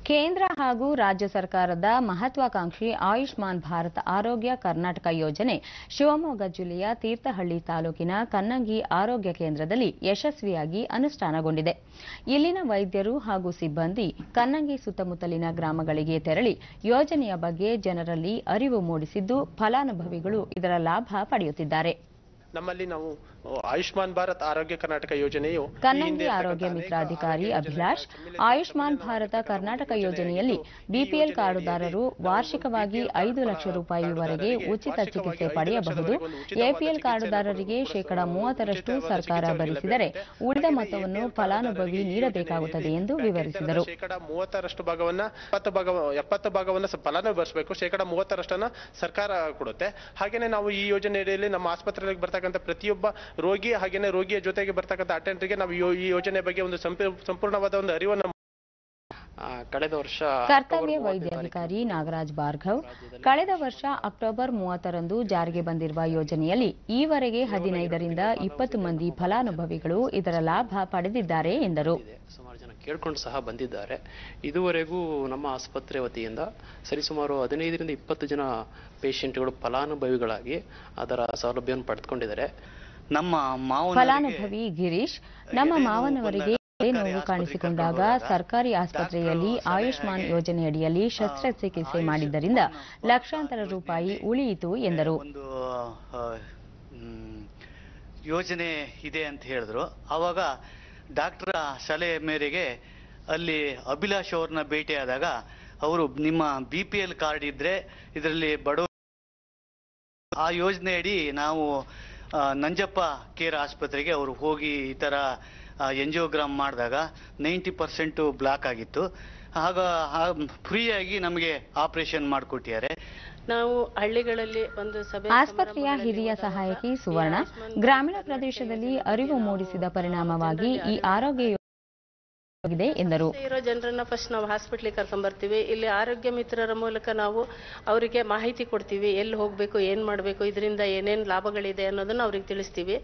ಕೇಂದ್ರ ಹಾಗೂ ರಾಜ್ಯ ಸರ್ಕಾರದ ಮಹತ್ವಾಕಾಂಕ್ಷಿ ಆಯುಷ್ಮಾನ್ ಭಾರತ್ ಆರೋಗ್ಯ ಕರ್ನಾಟಕ ಯೋಜನೆ ಶಿವಮೊಗ್ಗ ಜಿಲ್ಲೆಯ ತೀರ್ಥಹಳ್ಳಿ ತಾಲೂಕಿನ ಕನ್ನಂಗಿ ಆರೋಗ್ಯ ಕೇಂದ್ರದಲ್ಲಿ ಯಶಸ್ವಿಯಾಗಿ ಅನುಷ್ಠಾನಗೊಂಡಿದೆ. ಇಲ್ಲಿನ ವೈದ್ಯರು ಹಾಗೂ ಸಿಬ್ಬಂದಿ ಕನ್ನಂಗಿ ಸುತ್ತಮುತ್ತಲಿನ ಗ್ರಾಮಗಳಿಗೆ ತೆರಳಿ ಯೋಜನೆಯ ಬಗ್ಗೆ ಜನರಲ್ಲಿ ಅರಿವು ಮೂಡಿಸಿದ್ದು, ಫಲಾನುಭವಿಗಳು ಇದರ ಲಾಭ ಪಡೆಯುತ್ತಿದ್ದಾರೆ. ನಮ್ಮಲ್ಲಿ ನಾವು ಆಯುಷ್ಮಾನ್ ಭಾರತ್ ಆರೋಗ್ಯ ಕರ್ನಾಟಕ ಯೋಜನೆಯು ಕನ್ನಂಗಿ ಆರೋಗ್ಯ ಮಿತ್ರಾಧಿಕಾರಿ ಅಭಿಲಾಷ್, ಆಯುಷ್ಮಾನ್ ಭಾರತ ಕರ್ನಾಟಕ ಯೋಜನೆಯಲ್ಲಿ ಬಿಪಿಎಲ್ ಕಾರ್ಡುದಾರರು ವಾರ್ಷಿಕವಾಗಿ 5 ಲಕ್ಷ ರೂಪಾಯಿವರೆಗೆ ಉಚಿತ ಚಿಕಿತ್ಸೆ ಪಡೆಯಬಹುದು. ಎಪಿಎಲ್ ಕಾರ್ಡುದಾರರಿಗೆ ಶೇಕಡಾ 30ರಷ್ಟು ಸರ್ಕಾರ ಭರಿಸಿದರೆ ಉಳಿದ ಮೊತ್ತವನ್ನು ಫಲಾನುಭವಿ ನೀಡಬೇಕಾಗುತ್ತದೆ ಎಂದು ವಿವರಿಸಿದರು. ಶೇಕಡಾ 30ರಷ್ಟು ಭಾಗವನ್ನ 70 ಭಾಗವನ್ನ ಫಲಾನುಭವಿ ಭರಿಸಬೇಕು. ಶೇಕಡಾ 30ರಷ್ಟನ್ನ ಸರ್ಕಾರ ಕೊಡುತ್ತೆ. ಹಾಗೇನೆ ನಾವು ಈ ಯೋಜನೆಯಲ್ಲಿ ನಮ್ಮ ಆಸ್ಪತ್ರೆಗೆ ಬರ್ತಕ್ಕಂಥ ಪ್ರತಿಯೊಬ್ಬ ರೋಗಿ ಹಾಗೇನೆ ರೋಗಿಯ ಜೊತೆಗೆ ಬರ್ತಕ್ಕಂಥ ಅಟೆಂಡರ್ಗೆ ನಾವು ಈ ಯೋಜನೆ ಬಗ್ಗೆ ಒಂದು ಸಂಪೂರ್ಣವಾದ ಒಂದು ಅರಿವನ್ನು ಕಳೆದ ವರ್ಷ ಕರ್ತವ್ಯ ವೈದ್ಯಾಧಿಕಾರಿ ನಾಗರಾಜ್ ಭಾರ್ಗವ್, ಕಳೆದ ವರ್ಷ ಅಕ್ಟೋಬರ್ 30ರಂದು ಜಾರಿಗೆ ಬಂದಿರುವ ಯೋಜನೆಯಲ್ಲಿ ಈವರೆಗೆ 15ರಿಂದ 20 ಮಂದಿ ಫಲಾನುಭವಿಗಳು ಇದರ ಲಾಭ ಪಡೆದಿದ್ದಾರೆ ಎಂದರು. ಸುಮಾರು ಜನ ಕೇಳ್ಕೊಂಡು ಸಹ ಬಂದಿದ್ದಾರೆ. ಇದುವರೆಗೂ ನಮ್ಮ ಆಸ್ಪತ್ರೆ ವತಿಯಿಂದ ಸರಿಸುಮಾರು 15ರಿಂದ 20 ಜನ ಪೇಷಂಟ್ಗಳು ಫಲಾನುಭವಿಗಳಾಗಿ ಅದರ ಸೌಲಭ್ಯವನ್ನು ಪಡೆದುಕೊಂಡಿದ್ದಾರೆ. ನಮ್ಮ ಫಲಾನುಭವಿ ಗಿರೀಶ್, ನಮ್ಮ ಮಾವನವರಿಗೆ ನೋವು ಕಾಣಿಸಿಕೊಂಡಾಗ ಸರ್ಕಾರಿ ಆಸ್ಪತ್ರೆಯಲ್ಲಿ ಆಯುಷ್ಮಾನ್ ಯೋಜನೆಯಡಿಯಲ್ಲಿ ಶಸ್ತ್ರಚಿಕಿತ್ಸೆ ಮಾಡಿದ್ದರಿಂದ ಲಕ್ಷಾಂತರ ರೂಪಾಯಿ ಉಳಿಯಿತು ಎಂದರು. ಒಂದು ಯೋಜನೆ ಇದೆ ಅಂತ ಹೇಳಿದ್ರು. ಆವಾಗ ಡಾಕ್ಟರ್ ಸಲಹೆ ಮೇರೆಗೆ ಅಲ್ಲಿ ಅಭಿಲಾಷ್ ಅವ್ರನ್ನ ಭೇಟಿಯಾದಾಗ ಅವರು ನಿಮ್ಮ ಬಿಪಿಎಲ್ ಕಾರ್ಡ್ ಇದ್ರೆ ಇದರಲ್ಲಿ ಬಡವ ಆ ಯೋಜನೆಯಡಿ ನಾವು ನಂಜಪ್ಪ ಕೇರ್ ಆಸ್ಪತ್ರೆಗೆ ಅವರು ಹೋಗಿ ಈ ಥರ ಎಂಜಿಯೋಗ್ರಾಮ್ ಮಾಡಿದಾಗ 90% ಬ್ಲಾಕ್ ಆಗಿತ್ತು. ಆಗ ಫ್ರೀಯಾಗಿ ನಮಗೆ ಆಪರೇಷನ್ ಮಾಡಿಕೊಟ್ಟಿದ್ದಾರೆ. ನಾವು ಹಳ್ಳಿಗಳಲ್ಲಿ ಒಂದು ಸಭೆ ಆಸ್ಪತ್ರೆಯ ಹಿರಿಯ ಸಹಾಯಕಿ ಸುವರ್ಣ, ಗ್ರಾಮೀಣ ಪ್ರದೇಶದಲ್ಲಿ ಅರಿವು ಮೂಡಿಸಿದ ಪರಿಣಾಮವಾಗಿ ಈ ಆರೋಗ್ಯ ಎಂದರು. ಇರೋ ಜನರನ್ನ ಫಸ್ಟ್ ನಾವು ಹಾಸ್ಪಿಟ್ಲಿಗೆ ಕರ್ಕೊಂಡ್ ಬರ್ತೀವಿ. ಇಲ್ಲಿ ಆರೋಗ್ಯ ಮಿತ್ರರ ಮೂಲಕ ನಾವು ಅವರಿಗೆ ಮಾಹಿತಿ ಕೊಡ್ತೀವಿ. ಎಲ್ಲಿ ಹೋಗ್ಬೇಕು, ಏನ್ ಮಾಡ್ಬೇಕು, ಇದರಿಂದ ಏನೇನ್ ಲಾಭಗಳಿದೆ ಅನ್ನೋದನ್ನ ಅವ್ರಿಗೆ ತಿಳಿಸ್ತೀವಿ.